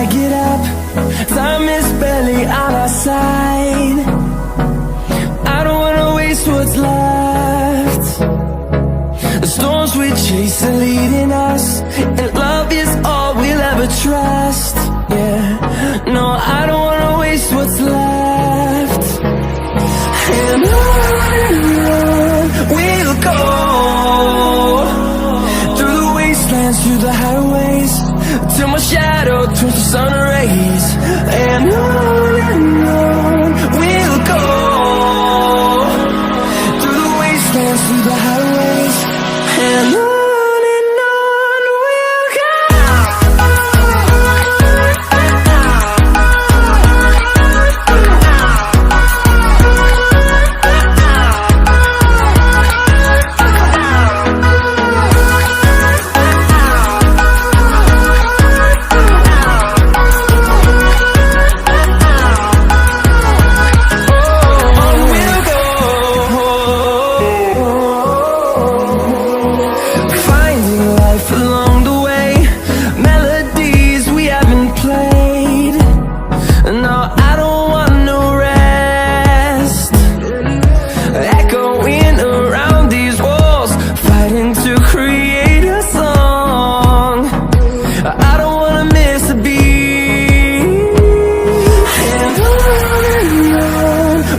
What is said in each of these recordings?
I get up, time is barely on our side. I don't wanna waste what's left. The storms we chase are leading us, and love is all we'll ever trust. Yeah, no, I don't wanna waste what's left. And on we'll go, through the wastelands, through the highways, till my shadow turns to sun rays. And on we'll go, through the wastelands, through the highways, and on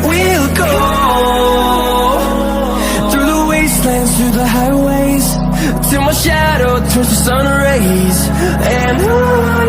we'll go. Through the highways, till my shadow turns to sun rays. And on